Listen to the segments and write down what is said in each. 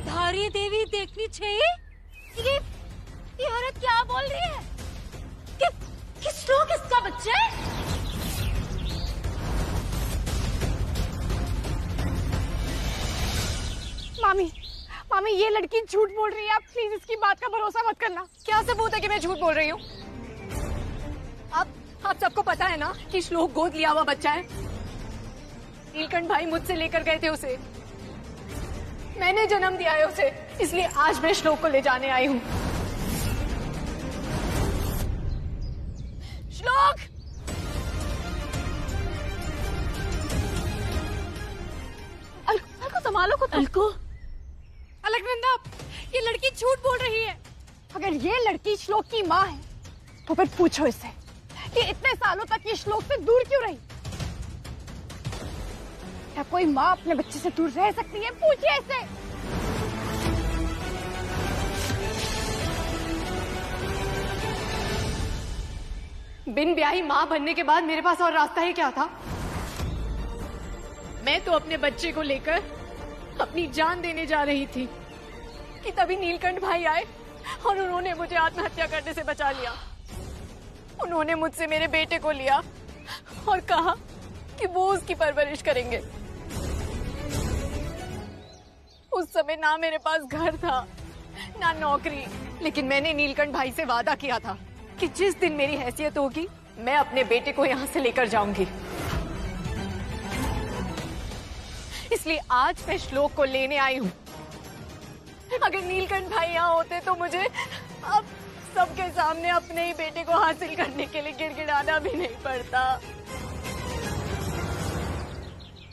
गांधारी देवी देखनी चाहिए। ये औरत क्या बोल रही है कि श्लोक इसका बच्चा है? मामी ये लड़की झूठ बोल रही है। आप प्लीज इसकी बात का भरोसा मत करना। क्या सबूत है कि मैं झूठ बोल रही हूँ? आप सबको पता है ना कि श्लोक गोद लिया हुआ बच्चा है। नीलकंठ भाई मुझसे लेकर गए थे उसे, मैंने जन्म दिया है उसे, इसलिए आज मैं श्लोक को ले जाने आई हूँ। श्लोक! अलको संभालो खुद। अलको, अलकनंदा, ये लड़की झूठ बोल रही है। अगर ये लड़की श्लोक की माँ है तो फिर पूछो इससे कि इतने सालों तक ये श्लोक से दूर क्यों रही। क्या कोई माँ अपने बच्चे से दूर रह सकती है? पूछिए इससे। बिन ब्याही माँ बनने के बाद मेरे पास और रास्ता ही क्या था? मैं तो अपने बच्चे को लेकर अपनी जान देने जा रही थी कि तभी नीलकंठ भाई आए और उन्होंने मुझे आत्महत्या करने से बचा लिया। उन्होंने मुझसे मेरे बेटे को लिया और कहा कि वो उसकी परवरिश करेंगे। उस समय ना मेरे पास घर था ना नौकरी, लेकिन मैंने नीलकंठ भाई से वादा किया था कि जिस दिन मेरी हैसियत होगी मैं अपने बेटे को यहाँ से लेकर जाऊंगी। इसलिए आज मैं श्लोक को लेने आई हूँ। अगर नीलकंठ भाई यहाँ होते तो मुझे अब सबके सामने अपने ही बेटे को हासिल करने के लिए गिड़गिड़ाना भी नहीं पड़ता।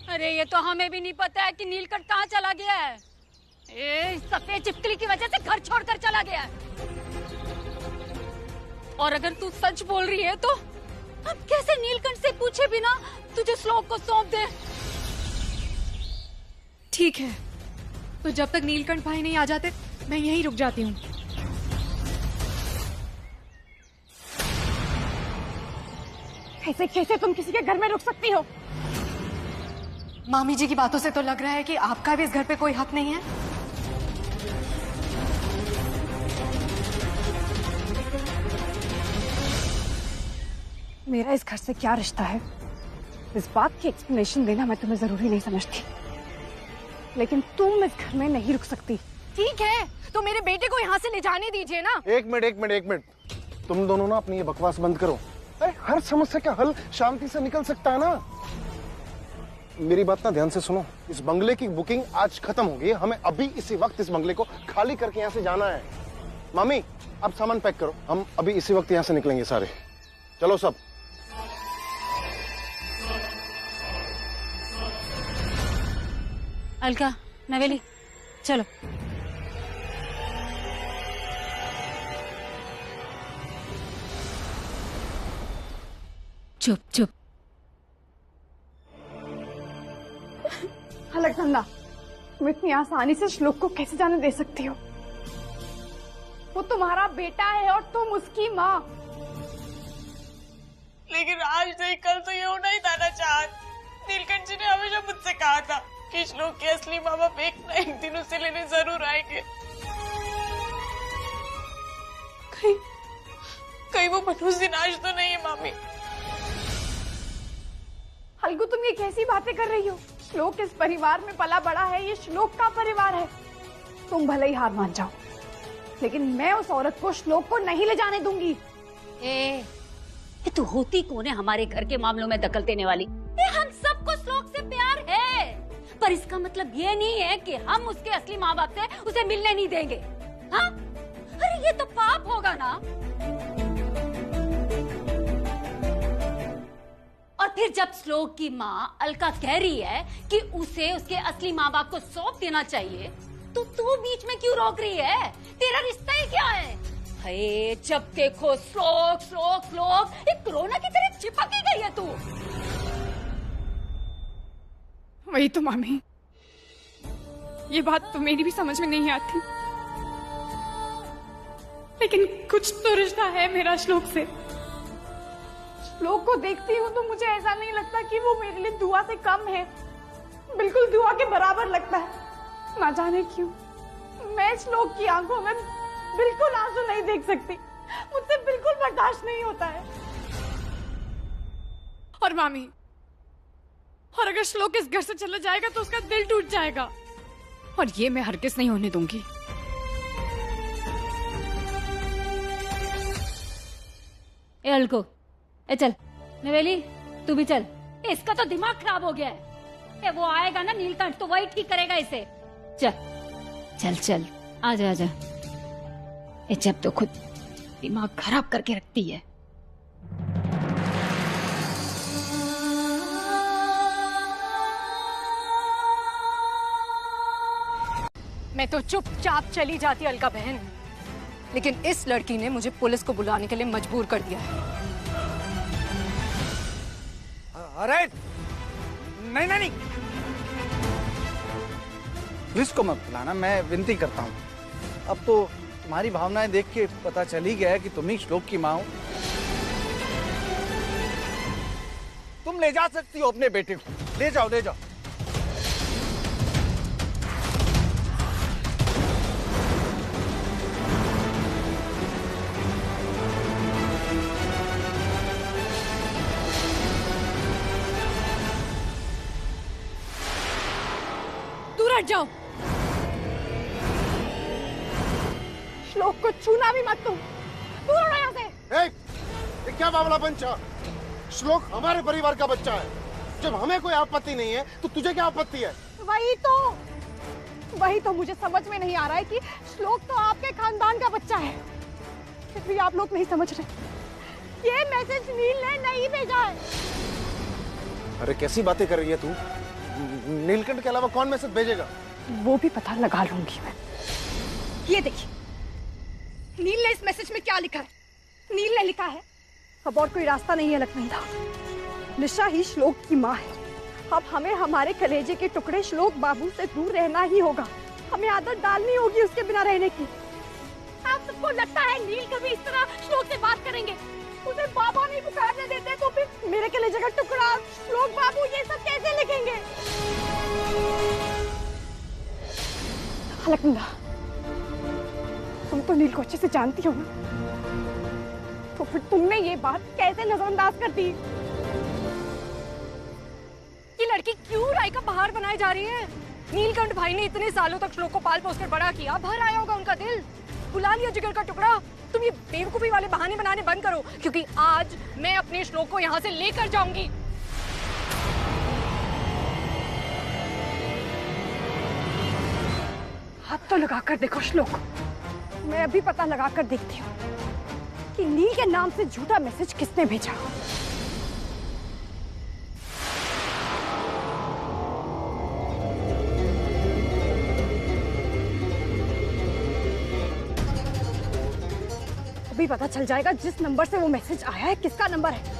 अरे ये तो हमें भी नहीं पता है कि नीलकंठ कहाँ चला गया है। सफेद चिपकली की वजह से घर छोड़कर चला गया है। और अगर तू सच बोल रही है तो अब कैसे नीलकंठ से पूछे बिना तुझे श्लोक को सौंप दे? ठीक है, तो जब तक नीलकंठ भाई नहीं आ जाते मैं यहीं रुक जाती हूँ। कैसे कैसे तुम किसी के घर में रुक सकती हो? मामी जी की बातों से तो लग रहा है कि आपका भी इस घर पे कोई हक नहीं है। मेरा इस घर से क्या रिश्ता है, इस बात की एक्सप्लेनेशन देना मैं तुम्हें जरूरी नहीं समझती, लेकिन तुम इस घर में नहीं रुक सकती। ठीक है, तो मेरे बेटे को यहाँ से ले जाने दीजिए ना। एक मिनट, तुम दोनों ना अपनी ये बकवास बंद करो। अरे हर समस्या का हल शांति से निकल सकता है ना। मेरी बात ना ध्यान से सुनो। इस बंगले की बुकिंग आज खत्म हो गई। हमें अभी इसी वक्त इस बंगले को खाली करके यहाँ से जाना है। मामी, अब सामान पैक करो, हम अभी इसी वक्त यहाँ से निकलेंगे सारे। चलो सब। अलका, नवेली, चलो। चुप चुप। अलकनंदा, तुम इतनी आसानी से श्लोक को कैसे जाने दे सकती हो? वो तुम्हारा बेटा है और तुम उसकी माँ। लेकिन आज नहीं कल तो ये होना ही था ना चाँद। नीलकंठ जी ने हमेशा मुझसे कहा था कि श्लोक के असली माँ बाप एक ना एक दिन उसे लेने जरूर आएंगे। कहीं वो मनहूस दिन आज तो नहीं है मामी। अलगू, तुम ये कैसी बातें कर रही हो? श्लोक इस परिवार में पला बड़ा है, ये श्लोक का परिवार है। तुम भले ही हार मान जाओ, लेकिन मैं उस औरत को श्लोक को नहीं ले जाने दूंगी। ये तू होती कौन है हमारे घर के मामलों में दखल देने वाली? हम सबको श्लोक से प्यार है, पर इसका मतलब ये नहीं है कि हम उसके असली माँ बाप से उसे मिलने नहीं देंगे। हाँ? अरे ये तो पाप होगा ना। और फिर जब श्लोक की माँ अलका कह रही है कि उसे उसके असली माँ बाप को सौंप देना चाहिए, तो तू बीच में क्यों रोक रही है? तेरा रिश्ता ही क्या है? हे, जब देखो श्लोक श्लोक श्लोक, एक कोरोना की तरह चिपक ही गई है तू। वही तो मामी, ये बात तो मेरी भी समझ में नहीं आती, लेकिन कुछ तो रिश्ता है मेरा श्लोक से। श्लोक को देखती हूँ तो मुझे ऐसा नहीं लगता कि वो मेरे लिए दुआ से कम है, बिल्कुल दुआ के बराबर लगता है। ना जाने क्यों मैं श्लोक की आंखों में बिल्कुल आंसू नहीं देख सकती, मुझसे बिल्कुल बर्दाश्त नहीं होता है। और मामी, और अगर श्लोक इस घर से चला जाएगा तो उसका दिल टूट जाएगा, और ये मैं हरगिज नहीं होने दूंगी। ए अलको, ए चल, नवेली तू भी चल। इसका तो दिमाग खराब हो गया है। ए वो आएगा ना नीलकंठ, तो वही ठीक करेगा इसे। चल चल चल, आजा आजा। ए जब तो खुद दिमाग खराब करके रखती है। मैं तो चुपचाप चली जाती अलका बहन, लेकिन इस लड़की ने मुझे पुलिस को बुलाने के लिए मजबूर कर दिया है। अरे नहीं नहीं नहीं, पुलिस को मत बुलाना, मैं विनती करता हूँ। अब तो तुम्हारी भावनाएं देख के पता चल ही गया है कि तुम ही श्लोक की माँ हो। तुम ले जा सकती हो अपने बेटे को, ले जाओ ले जाओ। दूर हट जाओ। श्लोक को छूना भी मत तुम, दूर हो यहाँ से। ये क्या बावला पंचा? श्लोक हमारे परिवार का बच्चा है। जब हमें कोई आपत्ति नहीं है तो तुझे क्या आपत्ति है? वही तो मुझे समझ में नहीं आ रहा है कि श्लोक तो आपके खानदान का बच्चा है, फिर भी आप लोग नहीं समझ रहे। ये मैसेज नील ने नहीं भेजा है। अरे कैसी बातें कर रही है तू? नीलकंठ के अलावा कौन मैसेज भेजेगा? वो भी पता लगा लूंगी मैं। ये देखिए, नील ने इस मैसेज में क्या लिखा है। नील ने लिखा है, अब और कोई रास्ता नहीं है लक्ष्मीधा, निशा ही श्लोक की माँ है। अब हमें हमारे कलेजे के टुकड़े श्लोक बाबू से दूर रहना ही होगा। हमें आदत डालनी होगी उसके बिना रहने की। आप सबको लगता है नील कभी इस तरह श्लोक से बात करेंगे? उसे बाबा नहीं पुकारने देते तो फिर मेरे कलेजे का टुकड़ा, श्लोक बाबू, ये सब कैसे लिखेंगे? लक्ष्मीधा, तुम तो नील को अच्छे से जानती हो ना, तो फिर तुमने ये बात कैसे नजरअंदाज कर दी? ये लड़की क्यों राय का बाहर बनाए जा रही है? नीलकंठ भाई ने इतने सालों तक श्लोक को पाल पोस कर बड़ा किया, भर आया होगा उनका दिल, बुला लिया जिगर का टुकड़ा। तुम ये बेवकूफी वाले बहाने बनाने बंद करो, क्योंकि आज मैं अपने श्लोक को यहाँ से लेकर जाऊंगी। हाथ तो लगा कर देखो श्लोक, मैं अभी पता लगा कर देखती हूँ कि नील के नाम से झूठा मैसेज किसने भेजा। अभी पता चल जाएगा जिस नंबर से वो मैसेज आया है किसका नंबर है।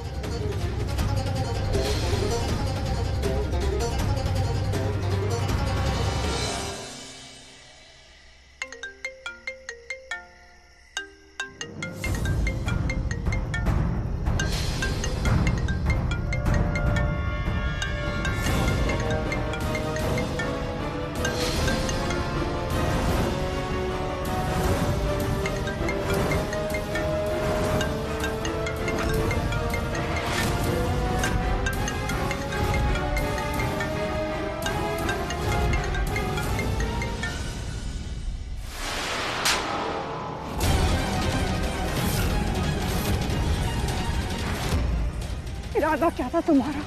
इरादा क्या था तुम्हारा?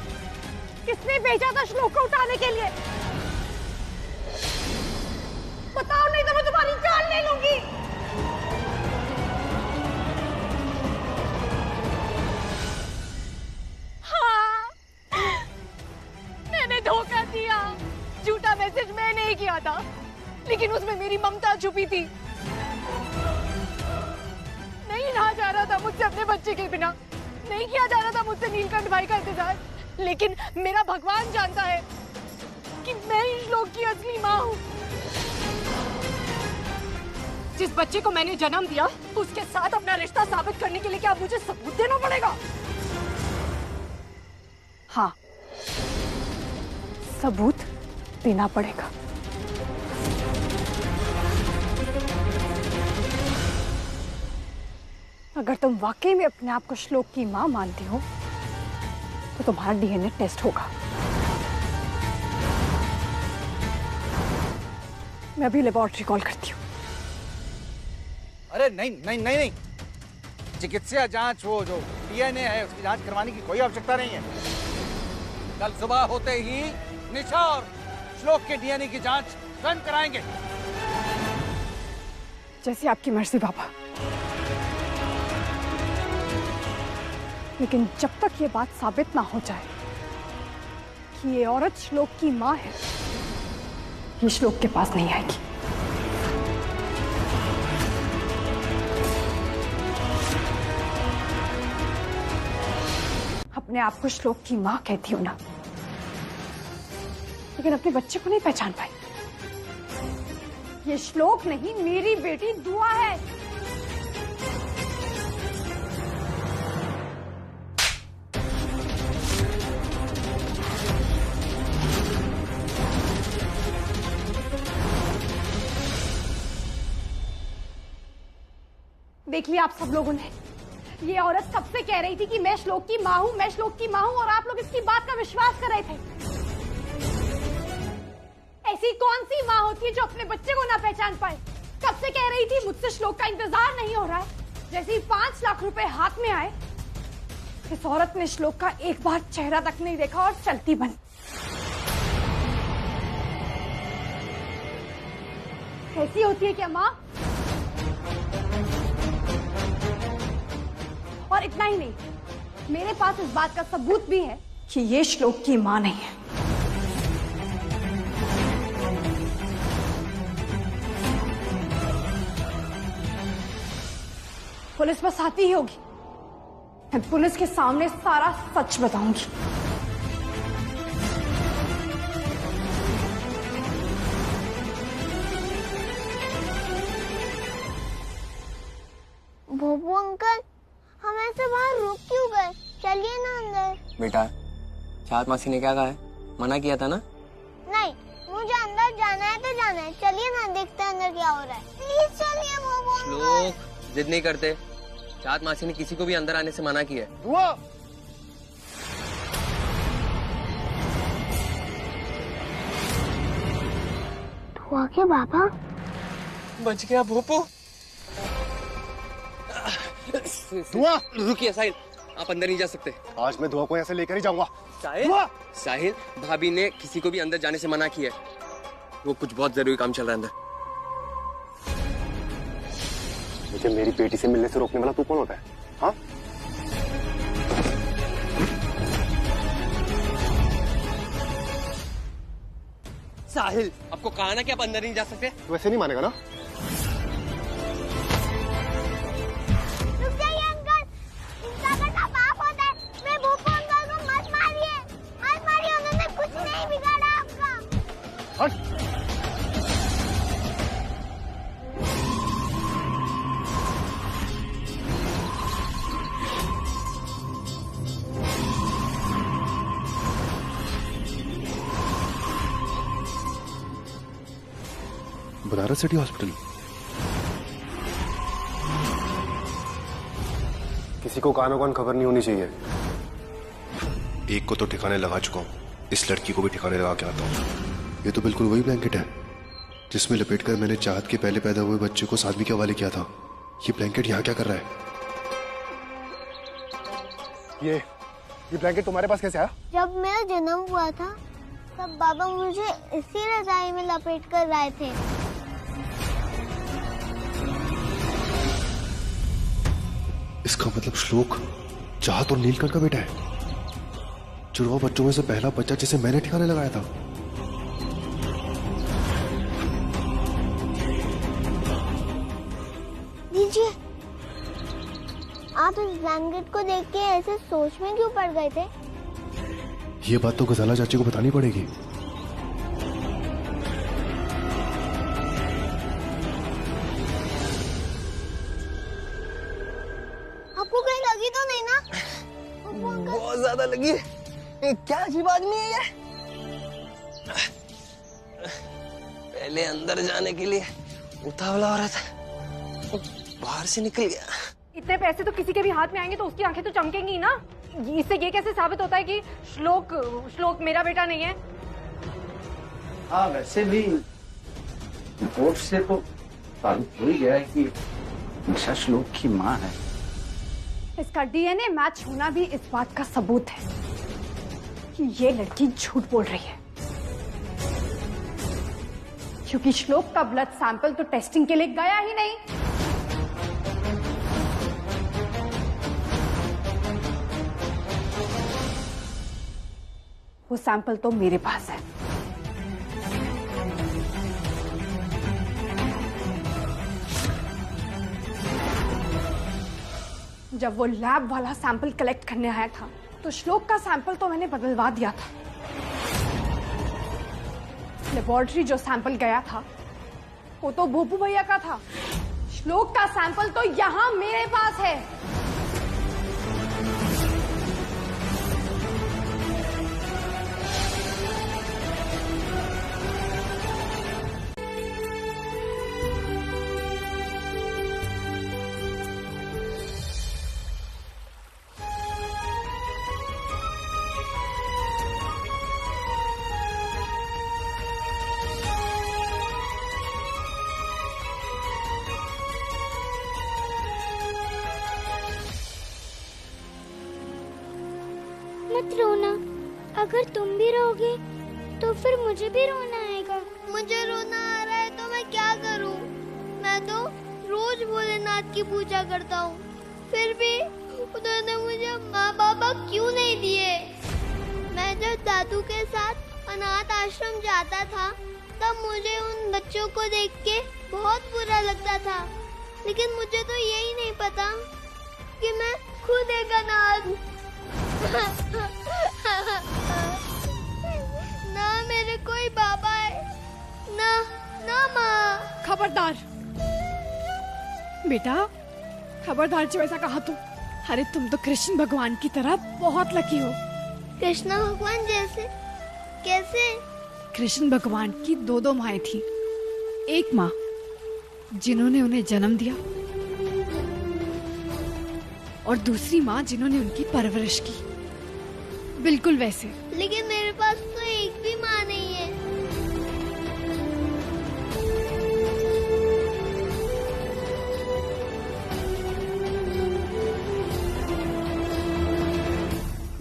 किसने भेजा था श्लोक को उठाने के लिए? बताओ, नहीं तो मैं तुम्हारी जान ले लूंगी। हाँ, मैंने धोखा दिया। झूठा मैसेज मैंने ही किया था, लेकिन उसमें मेरी ममता छुपी थी। नहीं रहा जा रहा था मुझसे अपने बच्चे के बिना, नहीं किया जा रहा था मुझसे नीलकंठ भाई का इंतजार, लेकिन मेरा भगवान जानता है कि मैं ही श्लोक की असली माँ हूँ। जिस बच्चे को मैंने जन्म दिया, उसके साथ अपना रिश्ता साबित करने के लिए क्या मुझे सबूत देना पड़ेगा? हाँ, सबूत देना पड़ेगा। अगर तुम वाकई में अपने आप को श्लोक की माँ मानती हो तो तुम्हारा डीएनए टेस्ट होगा। मैं अभी लेबोरेटरी कॉल करती हूँ। अरे नहीं नहीं नहीं नहीं, चिकित्सा जांच वो जो डीएनए है उसकी जांच करवाने की कोई आवश्यकता नहीं है। कल सुबह होते ही निशा और श्लोक के डीएनए की जांच स्वयं कराएंगे। जैसी आपकी मर्जी बाबा, लेकिन जब तक ये बात साबित ना हो जाए कि ये औरत श्लोक की माँ है, ये श्लोक के पास नहीं आएगी। अपने आप को श्लोक की माँ कहती हूं ना, लेकिन अपने बच्चे को नहीं पहचान पाई। ये श्लोक नहीं, मेरी बेटी दुआ है। देख लिया आप सब लोगों ने, ये औरत सबसे कह रही थी कि मैं श्लोक की माँ हूँ, मैं श्लोक की माँ हूँ, और आप लोग इसकी बात का विश्वास कर रहे थे। ऐसी कौन सी माँ होती है जो अपने बच्चे को ना पहचान पाए? कब से कह रही थी मुझसे श्लोक का इंतजार नहीं हो रहा है। जैसे ही 5 लाख रुपए हाथ में आए, इस औरत ने श्लोक का एक बार चेहरा तक नहीं देखा और चलती बन। ऐसी होती है क्या माँ? और इतना ही नहीं, मेरे पास इस बात का सबूत भी है कि ये श्लोक की माँ नहीं है। पुलिस बस आती ही होगी, मैं पुलिस के सामने सारा सच बताऊंगी। भोपू अंकल, हम ऐसे बाहर रुक क्यों गए? चलिए ना अंदर। बेटा, चाँद मासी ने क्या कहा है? मना किया था ना? नहीं, मुझे अंदर जाना है तो जाना है। चलिए ना, देखते हैं अंदर क्या हो रहा है। प्लीज चलिए भोपू अंकल। श्लोक, जिद नहीं करते। चाँद मासी ने किसी को भी अंदर आने से मना किया है। दुआ, दुआ के बाबा बच गया भोपू। दुआ, रुकिए साहिल, आप अंदर नहीं जा सकते। आज मैं दुआ को यहाँ से लेकर ही जाऊंगा। साहिल, साहिल, भाभी ने किसी को भी अंदर जाने से मना किया है। वो कुछ बहुत जरूरी काम चल रहा है अंदर। मुझे मेरी बेटी से मिलने से रोकने वाला तू कौन होता है? हाँ? साहिल, आपको कहा ना कि आप अंदर नहीं जा सकते। तू ऐसे नहीं मानेगा ना? रुक जाइए अंकल, इनका बेटा पाप होता है। मैं भोपू अंकल को मत मारिए, मत मारिए, उन्होंने कुछ नहीं बिगाड़ा आपका। हट! Banaras city hospital. किसी को कानो कान खबर नहीं होनी चाहिए। एक को तो ठिकाने लगा चुका हूं, इस लड़की को भी ठिकाने लगा के आता हूं। ये तो बिल्कुल वही ब्लैंकेट है जिसमें लपेटकर मैंने चाहत के पहले पैदा हुए बच्चे को साध्वी के हवाले किया था। ये ब्लैंकेट यहाँ क्या कर रहा है? ये ब्लैंकेट तुम्हारे पास कैसे आया? जब मेरा जन्म हुआ था तब बाबा मुझे इसी रजाई में लपेट कर लाए थे। इसका मतलब श्लोक चाहत और नीलकंठ का बेटा है। जुड़वा बच्चों में से पहला बच्चा जिसे मैंने ठिकाने लगाया था। दीजिए, आप इस ब्लैंकेट को देख के ऐसे सोच में क्यों पड़ गए थे? ये बात तो गजाला चाची को बतानी पड़ेगी। आपको कहीं लगी तो नहीं ना? बहुत ज्यादा लगी है। क्या अजीब आदमी है ये। पहले अंदर जाने के लिए उतावला हो रहा था, बाहर से निकल गया। इतने पैसे तो किसी के भी हाथ में आएंगे तो उसकी आंखें तो चमकेंगी ना। इससे ये कैसे साबित होता है कि श्लोक मेरा बेटा नहीं है? हाँ, वैसे भी रिपोर्ट से तो साबित हो ही गया है कि निशा श्लोक की माँ है। इसका डीएनए मैच होना भी इस बात का सबूत है कि ये लड़की झूठ बोल रही है, क्योंकि श्लोक का ब्लड सैंपल तो टेस्टिंग के लिए गया ही नहीं। वो सैंपल तो मेरे पास है। जब वो लैब वाला सैंपल कलेक्ट करने आया था तो श्लोक का सैंपल तो मैंने बदलवा दिया था। लेबोरेटरी जो सैंपल गया था वो तो भूपू भैया का था। श्लोक का सैंपल तो यहाँ मेरे पास है। मत रोना, अगर तुम भी रोगे तो फिर मुझे भी रोना आएगा। मुझे रोना आ रहा है तो मैं क्या करूं? मैं तो रोज भोलेनाथ की पूजा करता हूं, फिर भी उन्होंने मुझे माँ बाबा क्यों नहीं दिए? मैं जब दादू के साथ अनाथ आश्रम जाता था तब मुझे उन बच्चों को देख के बहुत बुरा लगता था, लेकिन मुझे तो यही नहीं पता कि मैं खुद एक अनाथ हूँ। ना मेरे कोई बाबा है, ना माँ। खबरदार बेटा, खबरदार जो ऐसा कहा तू। अरे तुम तो कृष्ण भगवान की तरह बहुत लकी हो। कृष्ण भगवान जैसे? कैसे? कृष्ण भगवान की दो माएं थी। एक माँ जिन्होंने उन्हें जन्म दिया और दूसरी माँ जिन्होंने उनकी परवरिश की, बिल्कुल वैसे। लेकिन मेरे पास तो एक भी माँ नहीं है।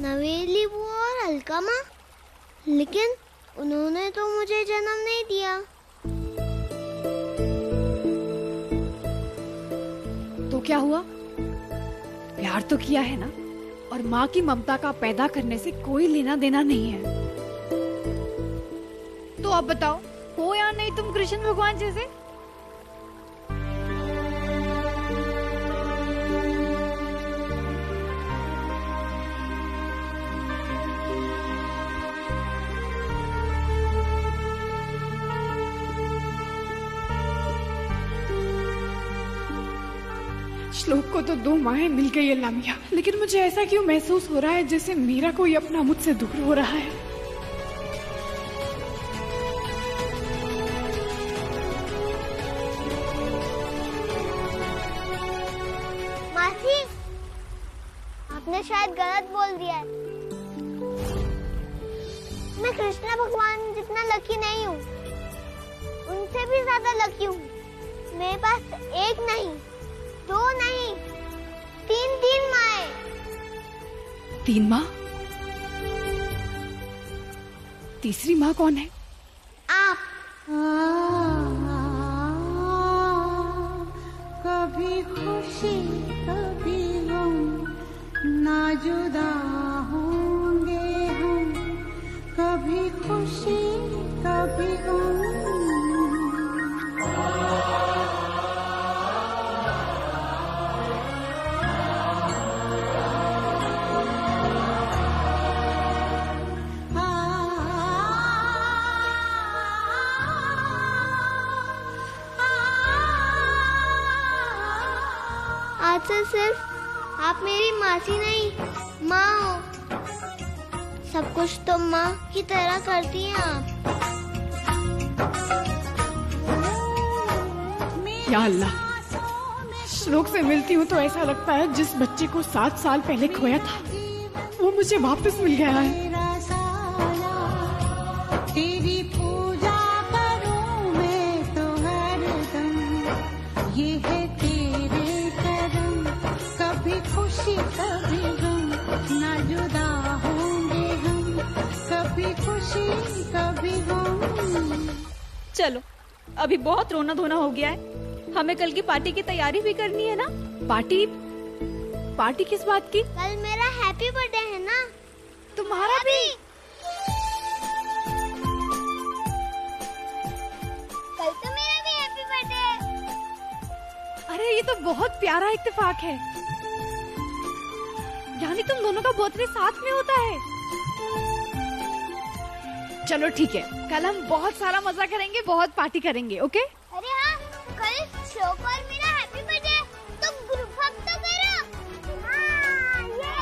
नवेली बुआ और अलका माँ, लेकिन उन्होंने तो मुझे जन्म नहीं दिया। तो क्या हुआ? प्यार तो किया है ना, और माँ की ममता का पैदा करने से कोई लेना देना नहीं है। तो अब बताओ, हो या नहीं तुम कृष्ण भगवान जैसे? श्लोक को तो दो माहें मिल गई है लामिया, लेकिन मुझे ऐसा क्यों महसूस हो रहा है जैसे मेरा कोई अपना मुझसे दूर हो रहा है। मासी, आपने शायद गलत बोल दिया है। मैं कृष्ण भगवान जितना लकी नहीं हूँ, उनसे भी ज्यादा लकी हूँ। मेरे पास एक नहीं, दो नहीं, तीन माँ। 3 माँ? तीसरी माँ कौन है? आप। कभी खुशी कभी गम, ना जुदा होंगे हम, कभी खुशी कभी गम। आज से सिर्फ आप मेरी मासी नहीं, माँ हो। सब कुछ तो माँ की तरह करती हैं आप। या अल्लाह, श्लोक से मिलती हूँ तो ऐसा लगता है जिस बच्चे को 7 साल पहले खोया था वो मुझे वापस मिल गया है। तेरा साया, तेरी पूजा करूं मैं तो हरदम, ये है तेरे करम, कभी खुशी कभी गम, ना जुदा होंगे हम, कभी खुशी कभी गम। चलो अभी बहुत रोना धोना हो गया है, हमें कल की पार्टी की तैयारी भी करनी है ना। पार्टी? पार्टी किस बात की? कल मेरा हैप्पी बर्थडे है ना। तुम्हारा भी? कल तो मेरा भी हैप्पी बर्थडे। अरे ये तो बहुत प्यारा इत्तेफाक है, यानी तुम दोनों का बर्थडे साथ में होता है। चलो ठीक है, कल हम बहुत सारा मजा करेंगे, बहुत पार्टी करेंगे। ओके? अरे हाँ, कल श्लोक और मेरा हैप्पी बर्थडे, तो ग्रुप हग तो करो। हाँ, ये।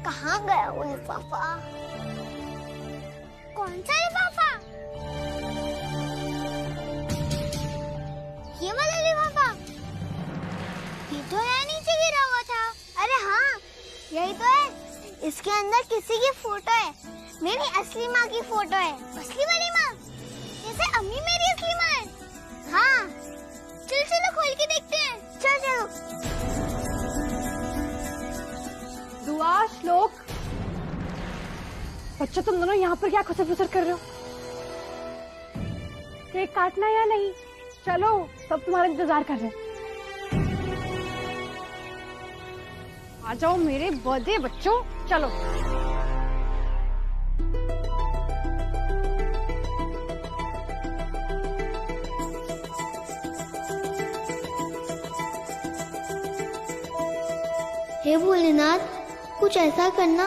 कहाँ गया वो लिफाफा? कौन सा लिफाफा? ये वाला लिफाफा? ये तो यहाँ नीचे गिरा हुआ था। अरे हाँ, यही तो है। इसके अंदर किसी की फोटो है, मेरी असली माँ की फोटो है। असली वाली माँ? जैसे अम्मी मेरी असली माँ है। हाँ, चलो चलो खोल के देखते हैं। चलो चलो। दुआ, श्लोक, बच्चों तुम दोनों यहाँ पर क्या खुसर फुसर कर रहे हो? केक काटना या नहीं? चलो, सब तुम्हारा इंतजार कर रहे हैं। आ जाओ मेरे बर्थडे बच्चों, चलो। हे भोलेनाथ, कुछ ऐसा करना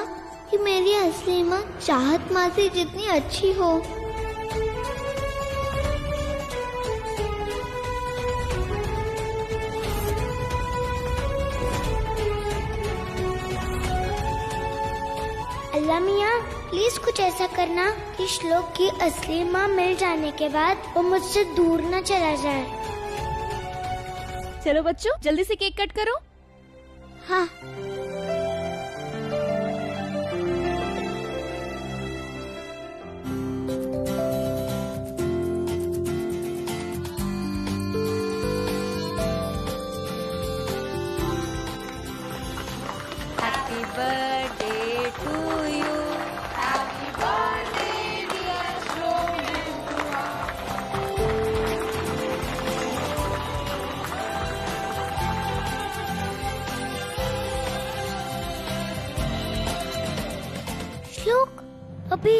कि मेरी असली माँ चाहत माँ से जितनी अच्छी हो। अल्लाह मियाँ, प्लीज कुछ ऐसा करना कि श्लोक की असली माँ मिल जाने के बाद वो मुझसे दूर न चला जाए। चलो बच्चों, जल्दी से केक कट करो। हाँ। Happy birthday to you. Happy birthday dear श्लोक, अभी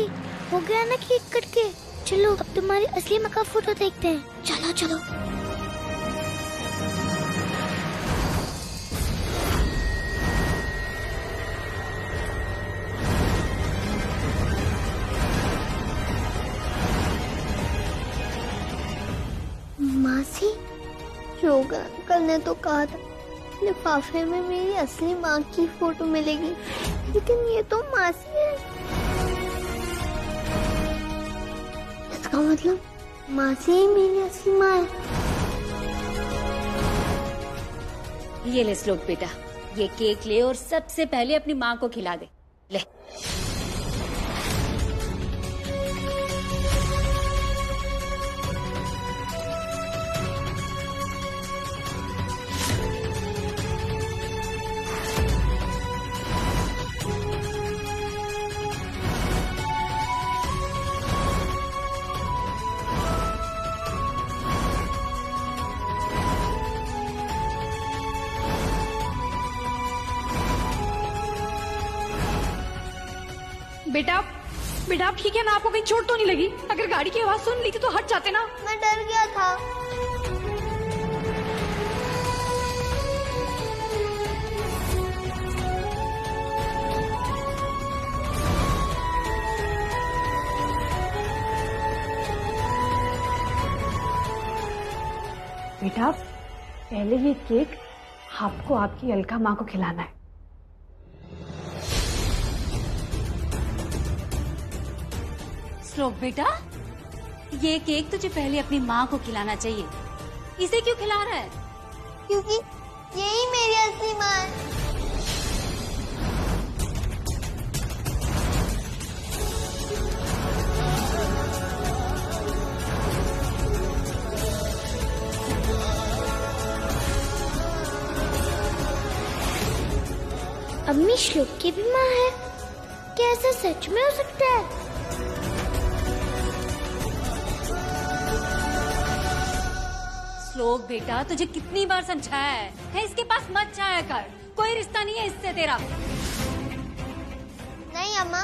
हो गया ना केक कट के। चलो अब तुम्हारी असली माँ का फोटो देखते हैं। चलो चलो। मासी, योगा अंकल ने तो कहा था लिफाफे में मेरी असली माँ की फोटो मिलेगी, लेकिन ये तो मासी है। इसका मतलब मासी ही मेरी असली माँ है। ये ले श्लोक बेटा, ये केक ले और सबसे पहले अपनी माँ को खिला दे। ले। बेटा, बेटा आप ठीक है ना? आपको कहीं चोट तो नहीं लगी? अगर गाड़ी की आवाज सुन ली थी तो हट जाते ना। मैं डर गया था। बेटा पहले ये केक आपको आपकी अलका माँ को खिलाना है। श्लोक बेटा, ये केक तुझे पहले अपनी माँ को खिलाना चाहिए। इसे क्यों खिला रहा है? क्योंकि यही मेरी असली माँ है। अम्मी श्लोक की भी माँ है? क्या ऐसा सच में हो सकता है? श्लोक बेटा, तुझे कितनी बार समझाया है इसके पास मत जाया कर, कोई रिश्ता नहीं है इससे तेरा। नहीं अम्मा,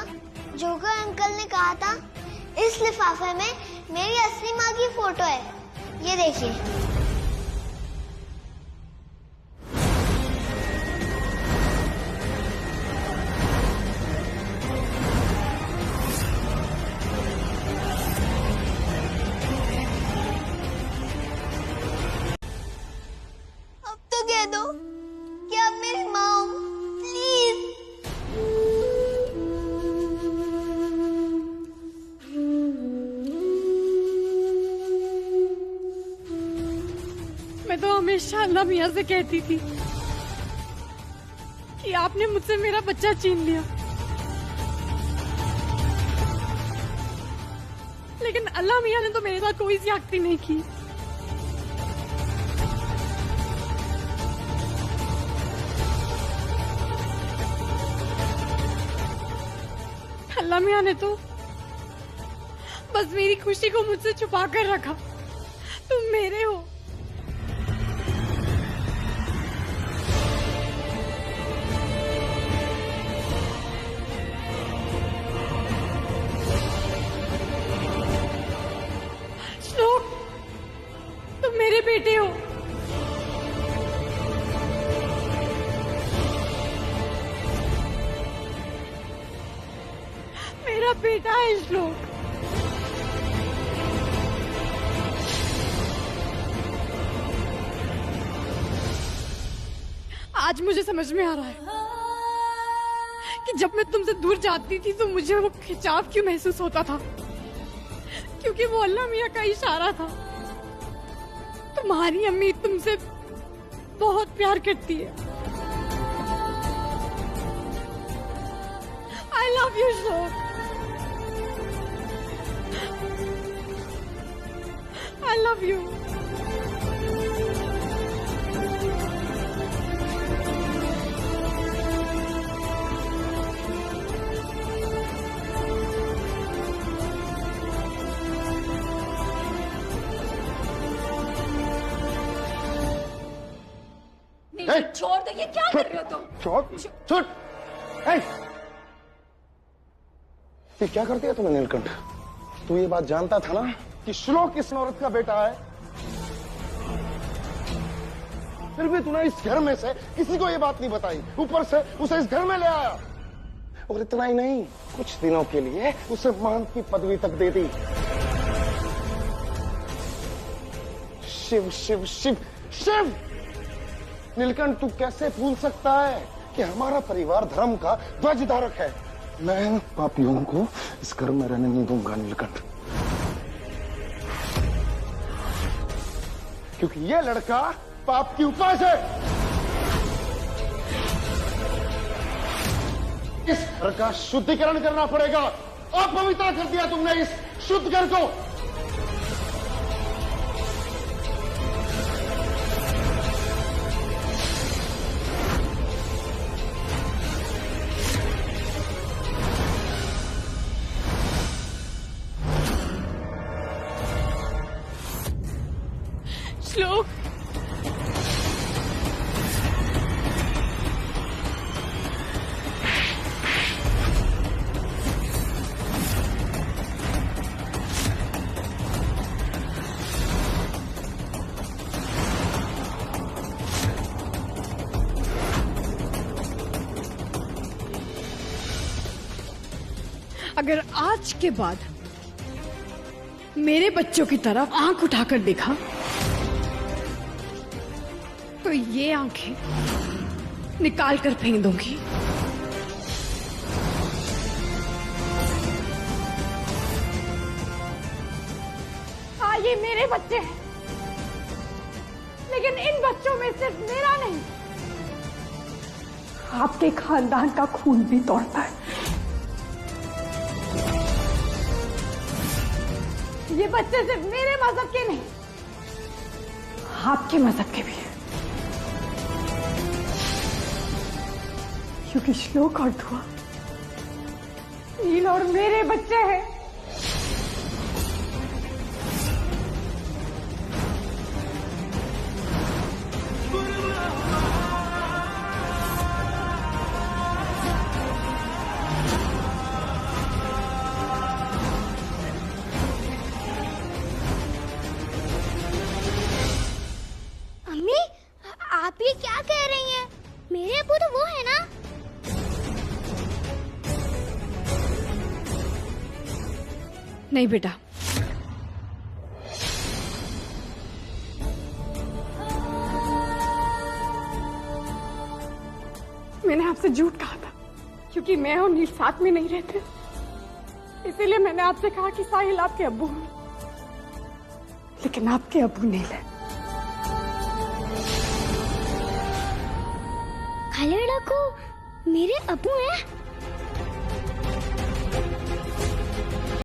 जोकर अंकल ने कहा था इस लिफाफे में मेरी असली माँ की फोटो है। ये देखिए। कह दो कि आप मेरी माँ हो, प्लीज। मैं तो हमेशा अल्लाह मियाँ से कहती थी कि आपने मुझसे मेरा बच्चा छीन लिया, लेकिन अल्लाह मियाँ ने तो मेरे साथ कोई ज्यादती नहीं की। अल्लाह मियाँ ने तो बस मेरी खुशी को मुझसे छुपा कर रखा। तुम मेरे हो। श्लोक, तुम मेरे बेटे हो। मेरा बेटा है श्लोक। आज मुझे समझ में आ रहा है कि जब मैं तुमसे दूर जाती थी तो मुझे वो खिंचाव क्यों महसूस होता था, क्योंकि वो अल्लाह मियाँ का इशारा था। तुम्हारी अम्मी तुमसे बहुत प्यार करती है। आई लव यू श्लोक। I love you. छोड़ दो, ये क्या कर रहे हो तुम? छोड़। ये क्या कर दिया तूने नीलकंठ? तू ये बात जानता था ना कि श्लोक इस औरत का बेटा है, फिर भी तूने इस घर में से किसी को ये बात नहीं बताई, ऊपर से उसे इस घर में ले आया। और इतना ही नहीं, कुछ दिनों के लिए उसे महंत की पदवी तक दे दी। शिव शिव शिव शिव। नीलकंठ, तू कैसे भूल सकता है कि हमारा परिवार धर्म का ध्वजधारक है। मैं पापियों को इस घर में रहने नहीं दूंगा नीलकंठ, क्योंकि ये लड़का पाप की उपज है। इस घर का शुद्धिकरण करना पड़ेगा। अपवित्र कर दिया तुमने इस शुद्ध घर को। श्लोक, अगर आज के बाद मेरे बच्चों की तरफ आंख उठाकर देखा तो ये आंखें निकाल कर फेंक दूंगी। हाँ, ये मेरे बच्चे हैं, लेकिन इन बच्चों में सिर्फ मेरा नहीं, आपके खानदान का खून भी दौड़ता है। ये बच्चे सिर्फ मेरे मजहब के नहीं, आपके मजहब के भी हैं, क्योंकि श्लोक और धुआ नील और मेरे बच्चे हैं। अम्मी, आप ये क्या कह रही हैं? मेरे अब्बू तो वो है ना? नहीं बेटा, मैंने आपसे झूठ कहा था, क्योंकि मैं और नील साथ में नहीं रहते, इसीलिए मैंने आपसे कहा कि साहिल आपके अब्बू हैं, लेकिन आपके अब्बू नील है। खालेड़ा को मेरे अब्बू हैं?